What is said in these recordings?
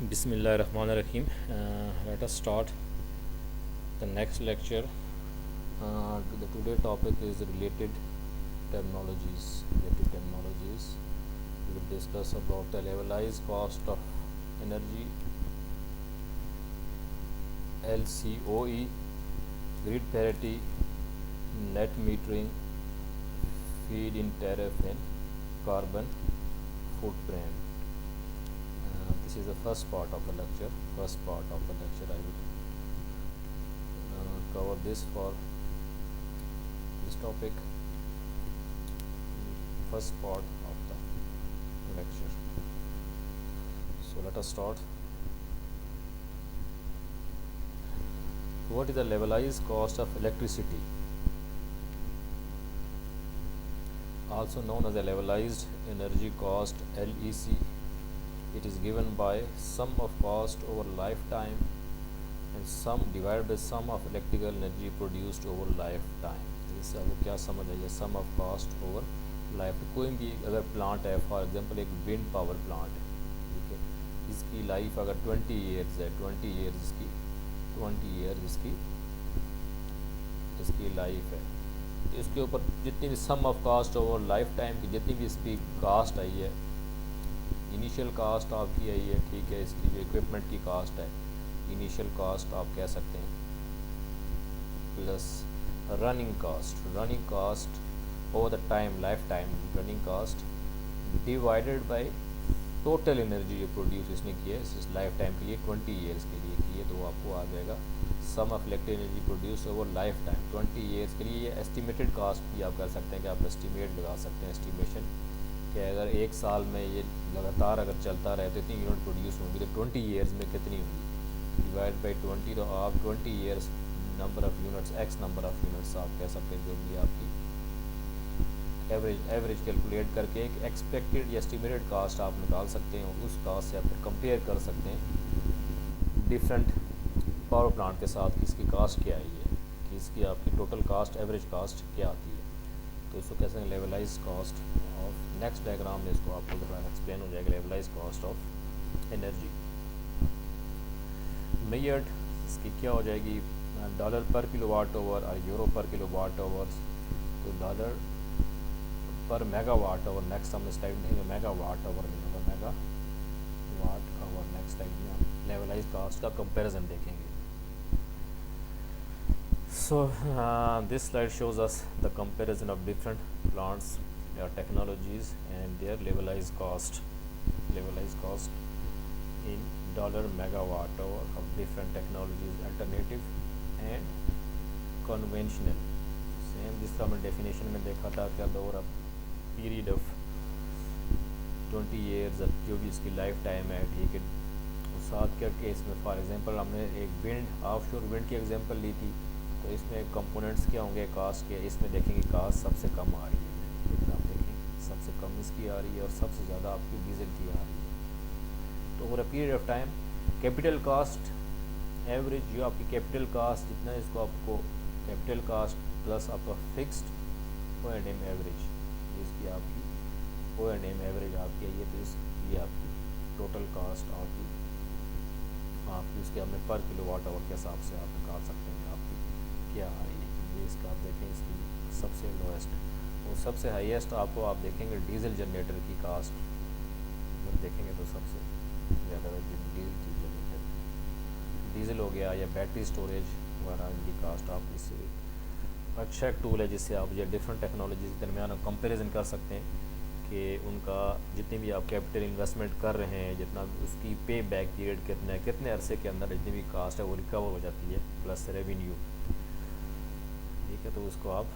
Bismillahirrahmanirrahim. Let us start the next lecture. The today topic is related terminologies. We will discuss about the levelized cost of energy, LCOE, grid parity, net metering, feed-in tariff, and carbon footprint. This is the first part of the lecture. I will cover this for this topic, first part of the lecture. So let us start. What is the levelized cost of electricity? Also known as the levelized energy cost, LEC. It is given by sum of cost over lifetime and sum divided by sum of electrical energy produced over lifetime. इससे आपको क्या समझ आइए, सम of cost over life. कोई भी अगर plant है, for example एक विंड पावर प्लांट है, ठीक है, इसकी लाइफ अगर 20 ईयर्स है, 20 ईयर्स इसकी लाइफ है, इसके ऊपर जितनी भी sum of cost over life time की जितनी भी इसकी कास्ट आई है, इनिशियल कास्ट आपकी आई है, ठीक है, इसकी जो इक्विपमेंट की कास्ट है, इनिशियल कास्ट आप कह सकते हैं, plus running cost over the time, life time running cost divided by total energy जो प्रोड्यूस इसने की है इस लाइफ टाइम के लिए, 20 ईयर्स के लिए की है, तो आपको आ जाएगा sum of electric energy produce over life time 20 years के लिए। ये एस्टिमेटेड कास्ट भी आप कर सकते हैं कि आप एस्टिमेट लगा सकते हैं, एस्टिमेशन कि अगर एक साल में ये लगातार अगर चलता रहे तो इतनी यूनिट प्रोड्यूस होंगी, तो 20 ईयर्स में कितनी होंगी, डिवाइड बाई 20, तो आप 20 years number of units, x number of units आप कह सकते हैं, जो भी आपकी एवरेज कैलकुलेट करके एक एक्सपेक्टेड या एस्टिमेटेड कास्ट आप निकाल सकते हैं, उस कास्ट से आप कंपेयर कर सकते हैं डिफरेंट पावर प्लांट के साथ कि इसकी कास्ट क्या आई है, कि इसकी आपकी टोटल कास्ट, एवरेज कास्ट क्या आती है। तो इसको कैसे हैं लेवलाइज कॉस्ट ऑफ, नेक्स्ट डायग्राम में इसको आपको एक्सप्लेन हो जाएगा, लेवलाइज कॉस्ट ऑफ एनर्जी मेजर्ड, इसकी क्या हो जाएगी, डॉलर पर किलोवाट आवर और यूरो पर किलोवाट आवर, तो डॉलर पर मेगावाट आवर, नेक्स्ट हम स्लाइड में मेगावाट आवर नहीं होगा, मेगावाट आवर, नेक्स्ट स्लाइड में हम लेवलाइज कास्ट का कंपैरिजन देखेंगे। So this slide shows us the comparison of different plants or technologies and their levelized cost in dollar megawatt hour of different technologies, alternative and conventional। Same जिस तरह हमने definition में देखा था कि over a period of 20 years जो भी इसकी लाइफ टाइम है, ठीक है, साथ के केस में फॉर एग्जांपल हमने एक विंड, ऑफशोर विंड की एग्जांपल ली थी, तो इसमें कंपोनेंट्स क्या होंगे कास्ट के, इसमें देखेंगे कास्ट सबसे कम आ रही है, लेकिन आप देखें सबसे कम इसकी आ रही है और सबसे ज़्यादा आपकी डीजल की आ रही है। तो over a period of time capital cost average, जो आपकी कैपिटल कास्ट जितना, इसको आपको कैपिटल कास्ट प्लस आपका फिक्स्ड O&M एवरेज, इसकी आपकी O&M एवरेज आपकी आई है, तो इसकी आपकी टोटल कास्ट आपकी इसके हमने पर किलोवाट आवर के हिसाब से आप निकाल सकते हैं आपकी क्या आ रही है। ये इसका आप देखें, इसकी सबसे लोएस्ट और सबसे हाईएस्ट आपको आप देखेंगे डीजल जनरेटर की कास्ट, जब देखेंगे तो सबसे ज़्यादा डीजल जनरेटर, डीजल हो गया या बैटरी स्टोरेज वगैरह, इनकी कास्ट आप इससे अच्छा एक टूल है जिससे आप ये डिफरेंट टेक्नोलॉजीज़ के दरमियान कंपेरिजन कर सकते हैं कि उनका जितनी भी आप कैपिटल इन्वेस्टमेंट कर रहे हैं, जितना उसकी पे बैक पीरियड कितना है, कितने अरसे के अंदर जितनी भी कास्ट है वो रिकवर हो जाती है, प्लस रेवेन्यू, ठीक है। तो उसको आप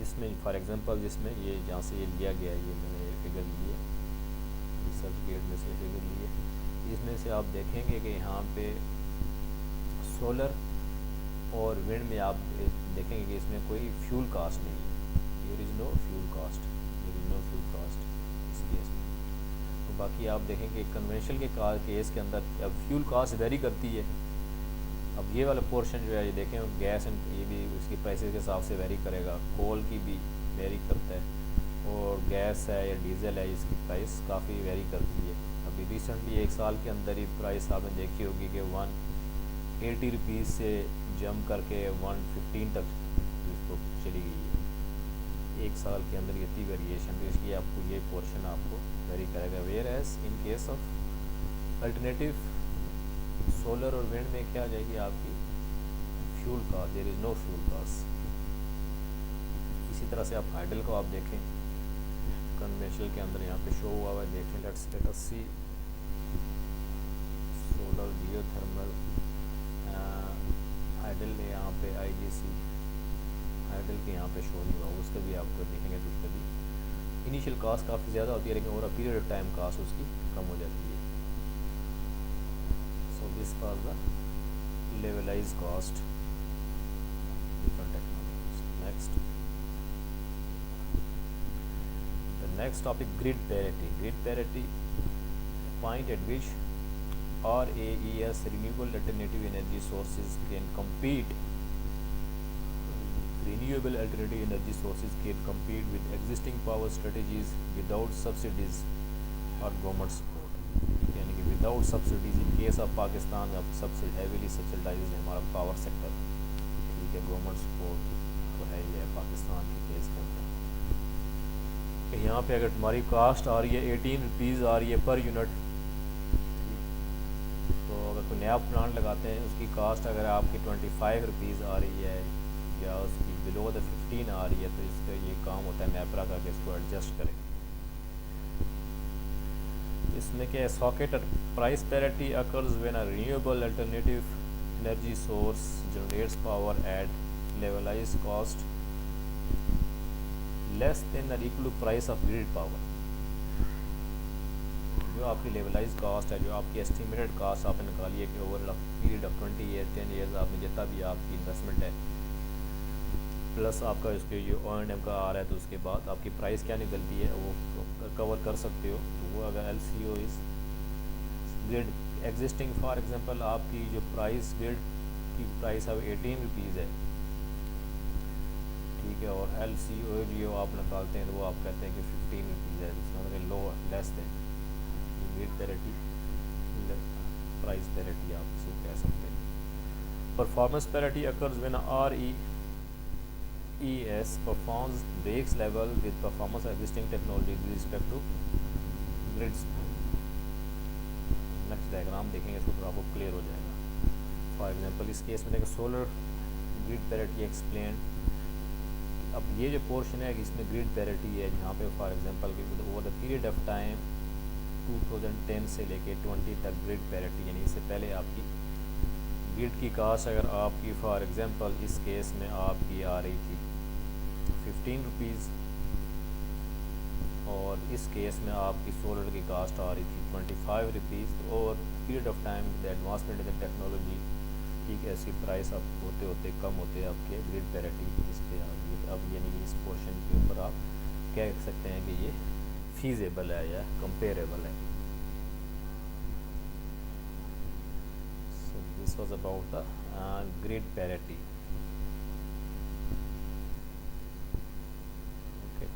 इसमें फॉर एग्जांपल जिसमें ये जहाँ से ये लिया गया है, ये मैंने फिगर ली है सर्टिफिकेट में से फिगर ली है, इसमें से आप देखेंगे कि यहाँ पे सोलर और विंड में आप देखेंगे कि इसमें कोई फ्यूल कास्ट नहीं है, there is no fuel cost इस केस में। तो बाकी आप देखेंगे कन्वेंशनल के केस के अंदर अब फ्यूल कास्ट वेरी करती है। अब ये वाला पोर्शन जो है ये देखें, गैस एंड ये भी उसकी प्राइसेस के हिसाब से वेरी करेगा, कोल की भी वेरी करता है, और गैस है या डीजल है इसकी प्राइस काफ़ी वेरी करती है। अब अभी रिसेंटली 1 साल के अंदर ही प्राइस आपने देखी होगी कि 180 रुपीज़ से जंप करके 115 तक इसको चली गई है 1 साल के अंदर। इतनी वेरिएशन, तो इसलिए आपको ये पोर्शन आपको वेरी करेगा। Whereas in case of alternative solar और विंड में क्या आ जाएगी आपकी fuel cost, there is no fuel cost. इसी तरह से आप हाइडल को आप देखें कन्वेंशनल के अंदर यहाँ पे शो हुआ हुआ है, देखें। Let's see solar geothermal hydel है यहाँ पे, आईजीसी हाइडल के यहाँ पे शो नहीं हुआ, उसका भी आपको देखेंगे तो उसका भी इनिशियल कॉस्ट काफ़ी ज़्यादा होती है, लेकिन over a period of time cost उसकी कम हो जाती है। So this was the levelise cost different technologies. Next next topic, grid parity. Grid parity, point at which RAES renewable alternative energy sources can compete. Renewable alternative energy sources can compete with existing power strategies without subsidies or government support. यानी कि without subsidies, in case of Pakistan अब heavily subsidized है हमारा power sector, ठीक है, government support तो है ही है पाकिस्तान के केस के अंदर। यहाँ पे अगर तुम्हारी कास्ट आ रही है 18 रुपीज़ आ रही है पर यूनिट, तो अगर कोई नया प्लांट लगाते हैं उसकी कास्ट अगर आपकी 25 रुपीज़ आ रही है या उसकी बिलो द 15 आ रही है, तो इसका ये काम होता है नेपरा का कि इसको एडजस्ट करें। इसमें क्या है, socket price parity occurs when a renewable alternative energy source generates power at levelised cost less than और equal to price of grid power. जो आपकी लेवलाइज कॉस्ट है, जो आपकी एस्टिमेटेड कास्ट आपने निकाली है कि over period of 20 year 10 years आपने जितना भी आपकी इन्वेस्टमेंट है प्लस आपका इसके जो O&M का आ रहा है, तो उसके बाद आपकी प्राइस क्या निकलती है वो कवर कर सकते हो। तो वो अगर LCO इस ग्रिड एग्जिस्टिंग, फॉर एग्जांपल आपकी जो प्राइस ग्रिड की प्राइस है 18 रुपीज़ है, ठीक है, और LCO जो आप निकालते हैं तो वो आप कहते हैं कि 15 रुपीज़ है, जिसमें low less than grid parity price parity आप इसको कह सकते हैं। Performance parity occurs when REES performs breaks level with performance of existing technology with respect to grids. Next diagram देखेंगे इसको तो आपको क्लियर हो जाएगा। फॉर एग्जांपल इस केस में देखें सोलर ग्रिड पैरिटी एक्सप्लेन। अब ये जो पोर्शन है इसमें ग्रिड पैरिटी है, यहाँ पे for example over the period of time 2010 से लेके 20 तक ग्रिड पैरिटी, यानी इससे पहले आपकी ग्रिड की कास्ट अगर आपकी फॉर एग्जांपल इस केस में आपकी आ रही थी 15 रुपीज़ और इस केस में आपकी सोलर की कास्ट आ रही थी 25 रुपीज़। तो over period of time the advancement in the technology, ठीक है, इसकी प्राइस अब होते होते कम होते आपके ग्रिड पैरिटी इस पर आ गई। अब यानी इस पोर्शन के ऊपर आप कह सकते हैं कि ये फीजेबल है या कंपेरेबल है। So this was about the grid parity. Okay,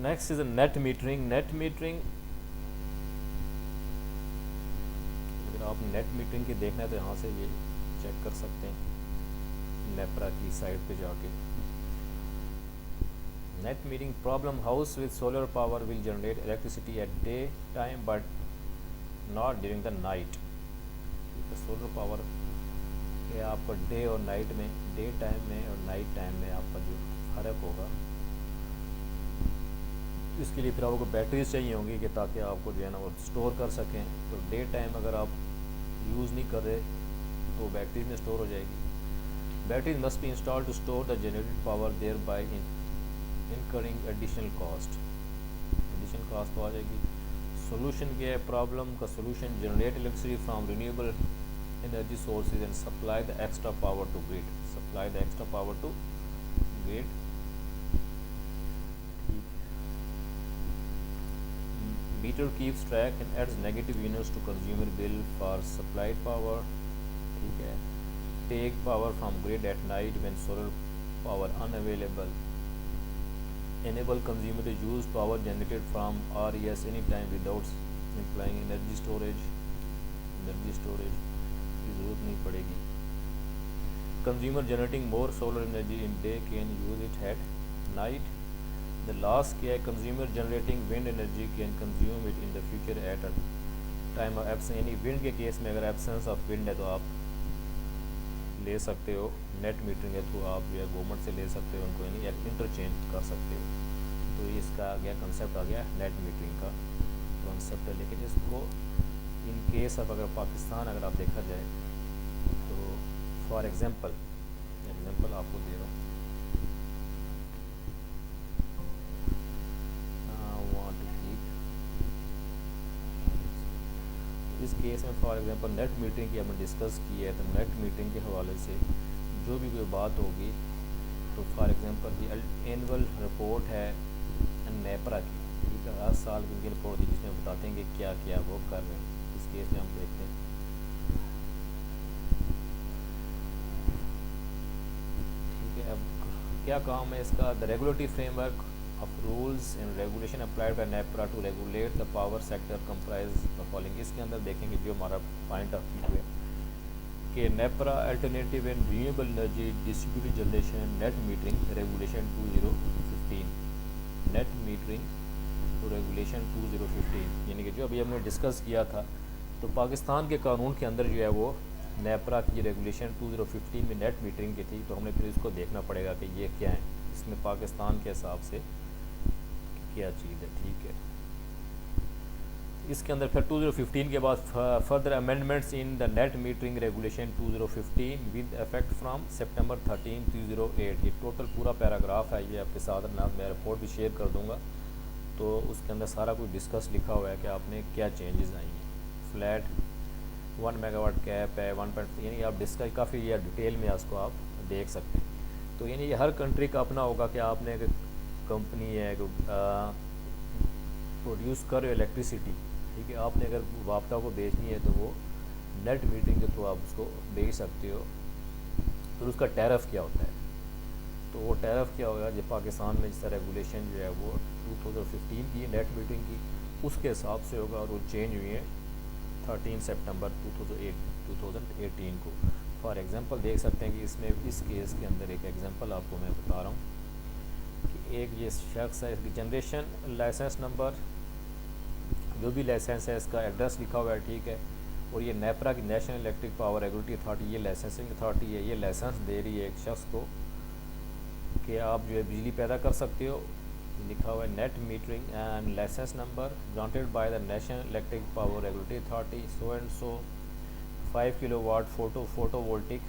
next is net metering. Net metering, अगर आप नेट मीटरिंग की देखना है तो यहाँ से ये चेक कर सकते हैं नेपरा की साइट पे जाके। Net metering problem, house with solar power will generate electricity at day time but not during the night. Solar power के आपको डे और नाइट में, डे टाइम में और नाइट टाइम में आपका जो फर्क होगा, इसके लिए फिर आपको बैटरीज चाहिए होंगी कि ताकि आपको जो है ना वो स्टोर कर सकें। तो डे टाइम अगर आप यूज़ नहीं कर रहे तो बैटरीज में स्टोर हो जाएगी। Batteries must be installed to store the generated power thereby incurring additional cost. Additional cost तो आ जाएगी। सोल्यूशन क्या है प्रॉब्लम का? Solution, generate electricity from renewable energy sources and supply the extra power to grid. Supply the extra power to grid. Meter keeps track and adds negative units to consumer bill for supplied power, ठीक है। Take power from grid at night when solar power unavailable, enable consumer to use power generated from RES anytime without implying energy storage की ज़रूरत नहीं पड़ेगी. Consumer generating more solar energy in day can use it at night. The last क्या है, consumer generating wind energy can consume it in the future at a time of absence. यानी wind के case में अगर absence of wind है तो आप ले सकते हो, नेट मीटरिंग है तो आप जो है गवर्नमेंट से ले सकते हो उनको, यानी इंटरचेंज कर सकते हो. तो इसका आ गया कंसेप्ट, आ गया नेट मीटरिंग का कॉन्सेप्ट है. लेकिन इसको इन केस ऑफ अगर पाकिस्तान अगर आप देखा जाए तो फॉर एग्जांपल आपको दे रहा हूँ, वांट टू कीप इस केस में फॉर एग्जांपल नेट मीटरिंग की हमने डिस्कस की है. तो नेट मीटरिंग के हवाले से जो भी कोई बात होगी, तो फॉर एग्जांपल ये एनुअल रिपोर्ट है नेपरा की, ठीक है, हर साल की उनकी रिपोर्ट होती है जिसमें बताते हैं कि क्या क्या वो कर रहे हैं. इस केस में हम देखते हैं, ठीक है. अब क्या काम है इसका, the regulatory framework of rules and regulation applied by NEPRA to regulate the power sector comprise the following. इसके अंदर देखेंगे जो हमारा पॉइंट ऑफ व्यू है कि NEPRA alternative and renewable energy distributed generation net metering regulation 2015, net metering two regulation 2015, यानी कि जो अभी हमने डिस्कस किया था. तो पाकिस्तान के कानून के अंदर जो है वो NEPRA की रेगुलेशन 2015 में नेट मीटरिंग की थी. तो हमने फिर इसको देखना पड़ेगा कि ये क्या है, इसमें पाकिस्तान के हिसाब से क्या चीज़ है, ठीक है. इसके अंदर फिर 2015 के बाद further amendments in the net metering regulation 2015 with effect from September 13, 2008. ये टोटल पूरा पैराग्राफ है, ये आपके साथ मैं रिपोर्ट भी शेयर कर दूंगा. तो उसके अंदर सारा कुछ डिस्कस लिखा हुआ है कि आपने क्या चेंजेस आई हैं. फ्लैट 1 मेगावाट कैप है 1. यानी आप डिस्कस काफ़ी ये डिटेल में उसको आप देख सकते हैं. तो यानी ये हर कंट्री का अपना होगा कि आपने एक कंपनी है प्रोड्यूस कर रहे हो इलेक्ट्रिसिटी, ठीक है, आपने अगर वापता को बेचनी है तो वो नेट मीटरिंग के थ्रू आप उसको बेच सकते हो. फिर उसका टैरिफ क्या होता है, तो वो टैरिफ क्या होगा, जो पाकिस्तान में जिस रेगुलेशन जो है वो 2015 की नेट मीटरिंग की उसके हिसाब से होगा, और वो चेंज हुई है 13 सितंबर 2018 को. फॉर एग्ज़ाम्पल देख सकते हैं कि इसमें इस केस के अंदर एक एग्ज़ाम्पल आपको मैं बता रहा हूँ कि एक ये शख्स है, इसकी जनरेशन लाइसेंस नंबर जो भी लाइसेंस है इसका एड्रेस लिखा हुआ है, ठीक है. और ये नेपरा की national electric power regulatory authority, ये लाइसेंसिंग अथॉरिटी है, ये लाइसेंस दे रही है एक शख्स को कि आप जो है बिजली पैदा कर सकते हो. लिखा हुआ है net metering and licence number granted by the national electric power regulatory authority so and so 5 kilowatt photovoltaic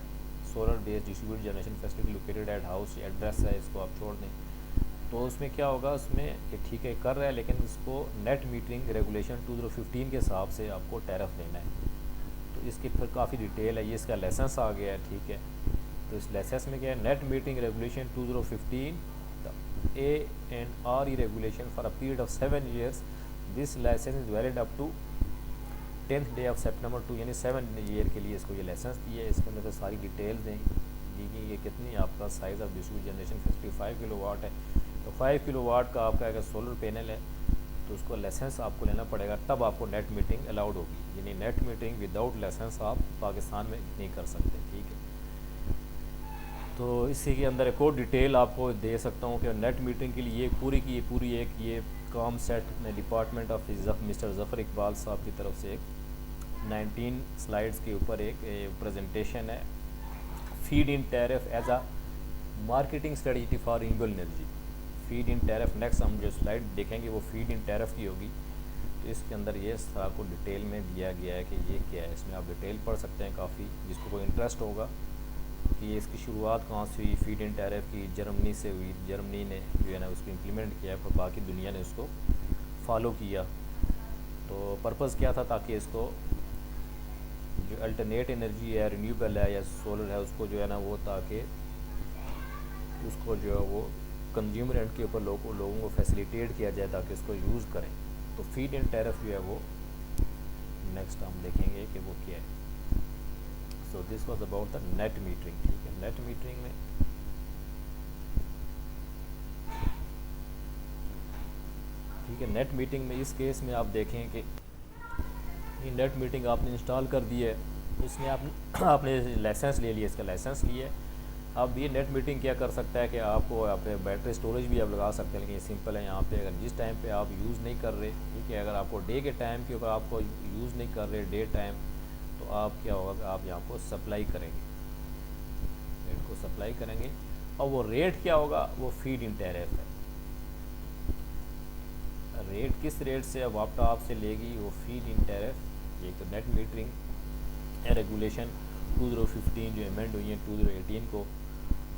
solar based distributed generation facility located at house. Address है, इसको आप छोड़ दें. तो उसमें क्या होगा, उसमें ये ठीक है कर रहा है, लेकिन उसको नेट मीटरिंग रेगुलेशन 2015 के हिसाब से आपको टैरिफ देना है. तो इसकी फिर काफ़ी डिटेल है, ये इसका लाइसेंस आ गया है, ठीक है. तो इस लाइसेंस में क्या है, net metering regulation 2015 ANRE regulation for a period of 7 years. This licence is valid up to 10th day of September 2, यानी 7 ईयर के लिए इसको ये लाइसेंस दिया है. इसके अंदर तो सारी डिटेल्स हैं दी गई, ये कितनी आपका size of distributed generation 55 kilowatt है. तो 5 किलोवाट का आपका अगर सोलर पैनल है तो उसको लाइसेंस आपको लेना पड़ेगा, तब आपको नेट मीटरिंग अलाउड होगी. यानी नेट मीटरिंग विदाउट लाइसेंस आप पाकिस्तान में नहीं कर सकते, ठीक है. तो इसी के अंदर एक और डिटेल आपको दे सकता हूँ कि नेट मीटरिंग के लिए पूरी की पूरी एक ये काम सेट में department of mister Zafar Iqbal साहब की तरफ से एक 19 स्लाइड्स के ऊपर एक प्रेजेंटेशन है, feed in tariff as a marketing strategy for renewable energy. Feed in tariff next हम जो स्लाइड देखेंगे वो फीड इन टैरिफ की होगी. तो इसके अंदर ये सारा को डिटेल में दिया गया है कि ये क्या है. इसमें आप डिटेल पढ़ सकते हैं काफ़ी, जिसको कोई इंटरेस्ट होगा कि ये इसकी शुरुआत कहाँ से हुई. फीड इन टैरिफ की जर्मनी से हुई, जर्मनी ने जो है ना उसको इम्प्लीमेंट किया, फिर बाकी दुनिया ने उसको फॉलो किया. तो पर्पज़ क्या था, ताकि इसको जो अल्टरनेट एनर्जी है, रिन्यूएबल है या सोलर है, उसको जो है ना वो ताकि उसको जो है वो कंज्यूमर एंड के ऊपर लोगों को फैसिलिटेट किया जाए ताकि उसको यूज़ करें. तो फीड इन टैरिफ जो है वो नेक्स्ट हम देखेंगे कि वो क्या है. So this was about the net metering, ठीक है. नेट मीटरिंग में ठीक है। नेट मीटिंग में इस केस में आप देखें कि ये नेट मीटिंग आपने इंस्टॉल कर दी है, इसमें आपने लाइसेंस ले लिया, इसका लाइसेंस लिया है। अब ये नेट मीटिंग क्या कर सकता है कि आपको यहाँ पे बैटरी स्टोरेज भी आप लगा सकते हैं, लेकिन ये सिंपल है। यहाँ पे अगर जिस टाइम पे आप यूज़ नहीं कर रहे, ठीक है, अगर आपको डे के टाइम के ऊपर आपको यूज़ नहीं कर रहे डे टाइम, तो आप क्या होगा, आप यहाँ को सप्लाई करेंगे, रेट को सप्लाई करेंगे। और वो रेट क्या होगा, वो फीड इन टैरिफ है। रेट किस रेट से अब वापटा आपसे लेगी, वो फीड इन टैरिफ। एक तो नेट मीटरिंग रेगुलेशन 2015 जो अमेंड हुई है 2018 को,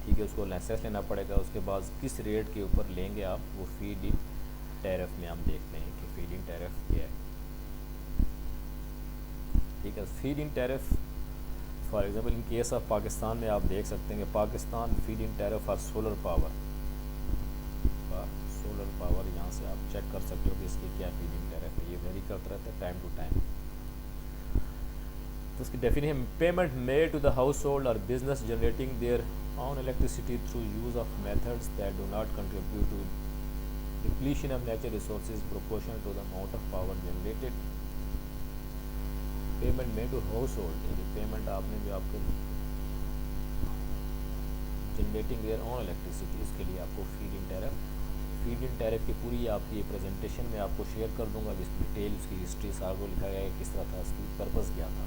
ठीक है, उसको लाइसेंस लेना पड़ेगा। उसके बाद किस रेट के ऊपर लेंगे आप, वो फीड इन टैरिफ में हम देखते हैं कि फीड इन टैरिफ क्या है। ठीक है, feed in tariff for example in case of Pakistan में आप देख सकते हैं कि Pakistan feed in tariff for solar power, यहाँ से आप चेक कर सकते हो कि इसकी क्या फीड इन टैरिफ है। ये वेरी करता रहता है टाइम टू टाइम। तो उसकी definition, payment made to the household और business generating their own electricity through use of methods that do not contribute to depletion of natural resources proportional to the amount of power generated. Payment made to household, यानी payment आपने जो आपके generating their own electricity, इसके लिए आपको feed in tariff. Feed in tariff की पूरी आपकी ये प्रेजेंटेशन में आपको शेयर कर दूंगा, जिस डिटेल उसकी हिस्ट्री सारा को लिखा गया है, किस तरह था, उसकी पर्पज़ क्या था,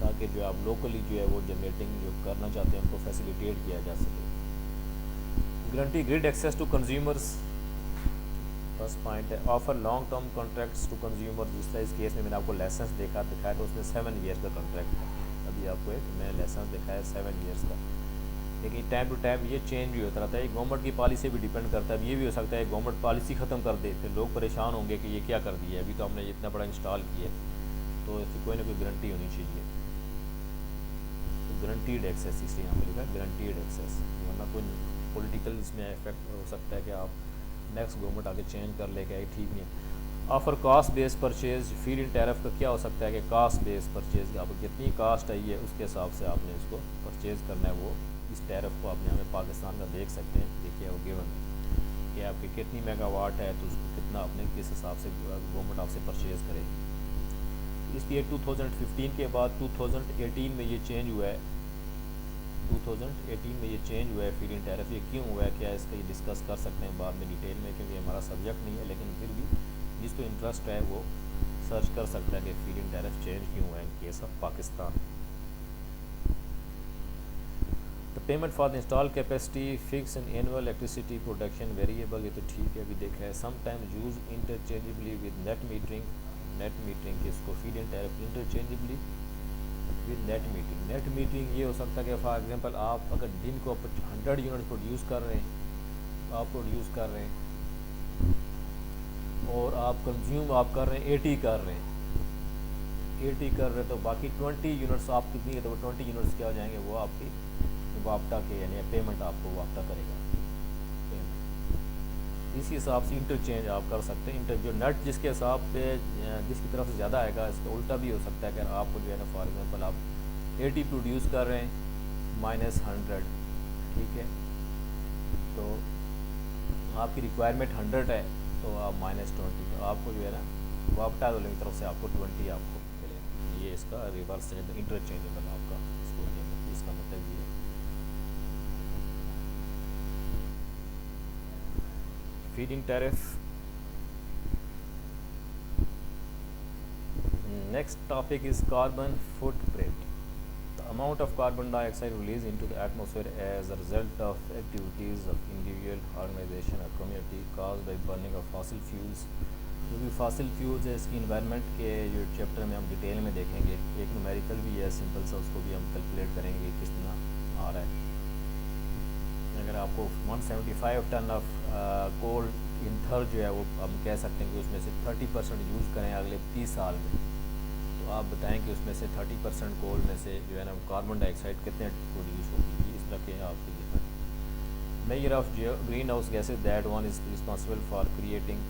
ताकि जो आप लोकली जो है वो जनरेटिंग जो करना चाहते हैं उनको फैसिलिटेट किया जा सके। Guarantee grid access to consumers, first point है। Offer long term contracts to consumer, जिस तरह इस केस में मैंने आपको लाइसेंस दिखाया तो उसमें 7 ईयर का कॉन्ट्रैक्ट था। अभी आपको एक मैं लाइसेंस दिखाया 7 ईयर्स का, लेकिन टाइम टू टाइम ये चेंज भी होता रहता है। गवर्नमेंट की पॉलिसी भी डिपेंड करता है। ये भी हो सकता है गवर्नमेंट पॉलिसी ख़त्म कर दे, फिर लोग परेशान होंगे कि ये क्या कर दिया है, अभी तो हमने इतना बड़ा इंस्टॉल किया है। तो इसकी कोई ना कोई गारंटी होनी चाहिए। तो गारंटीड एक्सेस, इसलिए यहाँ पर लिखा है गारंटीड एक्सेस, वरना कोई पॉलिटिकल इसमें इफेक्ट हो सकता है कि आप नेक्स्ट गवर्नमेंट आगे चेंज कर लेगा, ये ठीक नहीं है। Offer caste based purchase, feed in tariff का क्या हो सकता है कि कास्ट बेस्ड परचेज, आपको कितनी कास्ट आई है उसके हिसाब से आपने इसको परचेज करना है। वो इस टैरिफ को आप यहाँ पे पाकिस्तान का देख सकते हैं, देखिए वो गिवन है कि आपकी कितनी मेगावाट है, तो उसको कितना आपने किस हिसाब से गवर्नमेंट आपसे परचेज करेगी। इसलिए 2015 के बाद 2018 में ये चेंज हुआ है, 2018 में ये चेंज हुआ है फीड इन टैरिफ। ये क्यों हुआ है, क्या इसका ये डिस्कस कर सकते हैं बाद में डिटेल में, क्योंकि हमारा सब्जेक्ट नहीं है, लेकिन फिर भी जिसको इंटरेस्ट है वो सर्च कर सकता है कि फीड इन टैरिफ चेंज क्यों हुआ है इन case of Pakistan. The payment for the install capacity fix and annual electricity production variable, ये तो ठीक है, अभी देख रहे हैं। Sometimes use interchangeably with net metering, net metering की इसको feed in tariff interchangeably with net metering. Net metering ये हो सकता है कि फॉर एग्जांपल आप अगर दिन को 100 यूनिट प्रोड्यूस कर रहे हैं, आप प्रोड्यूस कर रहे हैं और आप कंज्यूम आप कर रहे हैं 80 कर रहे हैं, 80 कर रहे हैं, तो बाकी 20 यूनिट्स आप कितनी है, तो 20 यूनिट्स क्या हो जाएंगे, वो आपकी वापटा के यानी पेमेंट आपको वापटा करेगा पेमेंट। इसी हिसाब से इंटरचेंज आप कर सकते हैं। इंटर जो नेट जिसके हिसाब पे जिसकी तरफ से ज़्यादा आएगा, इसका उल्टा भी हो सकता है कि आपको जो है ना फॉर एग्जांपल आप 80 प्रोड्यूस कर रहे हैं -100, ठीक है, तो आपकी रिक्वायरमेंट 100 है, तो आप -20, तो आपको जो है ना वापटा वाले की तरफ से आपको 20 आपको मिलेगा। ये इसका रिवर्स इंटरचेंजेबल आपका इसका मतलब ये है। Feed in tariff. Next topic is carbon footprint, the amount of carbon dioxide release into the atmosphere as a result of activities of individual, organisation और community caused by burning of fossil fuels. जो भी fossil fuels है, इसकी environment के जो chapter में हम detail में देखेंगे। एक न्यूमेरिकल भी है सिंपल सा, उसको भी हम कैलकुलेट करेंगे कितना आ रहा है। अगर आपको 175 टन ऑफ कोल इन थर जो है वो हम कह सकते हैं कि उसमें से 30% यूज़ करें अगले 30 साल में, तो आप बताएं कि उसमें से 30% कोल में से जो है ना कार्बन डाइऑक्साइड कितने प्रोड्यूस होगी। इस तरह के आपके measure of green house gases, that one is responsible for creating,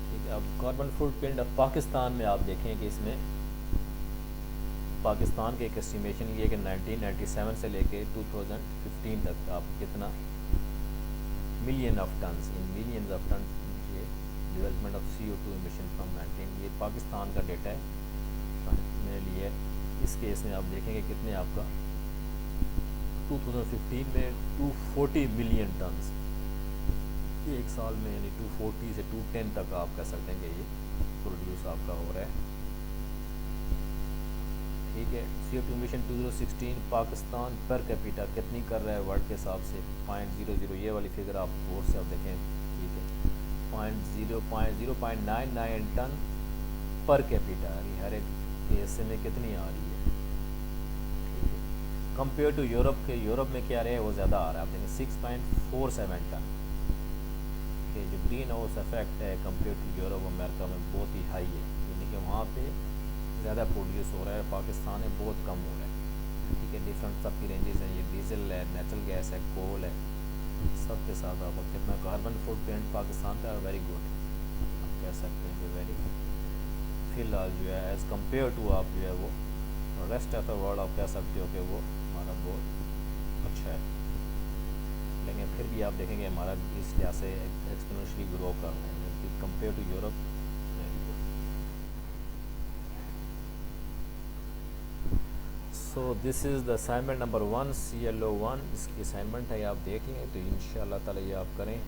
ठीक है। अब कार्बन फुटप्रिंट अब पाकिस्तान में आप देखें कि इसमें पाकिस्तान के एक एस्टिमेशन ये कि 1997 से लेके 2015 तक आप कितना million of tons, in millions of ton ये development of CO2 emission from 19, ये पाकिस्तान का डेटा है मेरे लिए। इस केस में आप देखेंगे कितने आपका 2015 में 240 मिलियन टन्स, ये एक साल में यानी 240 से 210 तक आप कह सकते हैं कि ये प्रोड्यूस आपका हो रहा है। ठीक है, CO2 emission 2016 Pakistan per capita कितनी कर रहा है वर्ल्ड के हिसाब से 0.00, ये वाली फिगर आप गौर से आप देखें। ठीक है, 0.99 टन पर कैपिटा, यानी हर एक हिस्से में कितनी आ रही है। ठीक है, कंपेयर टू यूरोप के, यूरोप में क्या रहे वो ज़्यादा आ रहा है, आप देखें 6.47 टन के जो ग्रीन हाउस इफेक्ट है कंपेयर टू यूरोप अमेरिका में बहुत ही हाई है, यानी कि वहाँ पे ज़्यादा प्रोड्यूस हो रहा है, पाकिस्तान में बहुत कम हो रहा है। ठीक है, डिफरेंट सब की रेंजेस हैं, ये डीजल है, नेचुरल गैस है, कोल है, सब के साथ आप कितना कार्बन फुटप्रिंट पाकिस्तान का वेरी गुड, आप कह सकते हैं कि वेरी फ़िलहाल जो है एज़ कम्पेयर टू आप जो है वो रेस्ट ऑफ द वर्ल्ड आप कह सकते हो कि वो हमारा बहुत अच्छा है। लेकिन फिर भी आप देखेंगे हमारा इस लिहाज से एक्सपोनेंशियली ग्रो कर रहे हैं compare to Europe. So this is the assignment number 1 CLO1, इसकी असाइनमेंट है, आप देख लें तो इंशाल्लाह ताला ये आप करें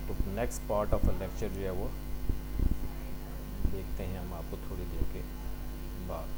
तो next part of the lecture जो है वो देखते हैं हम आपको थोड़ी देर के बाद।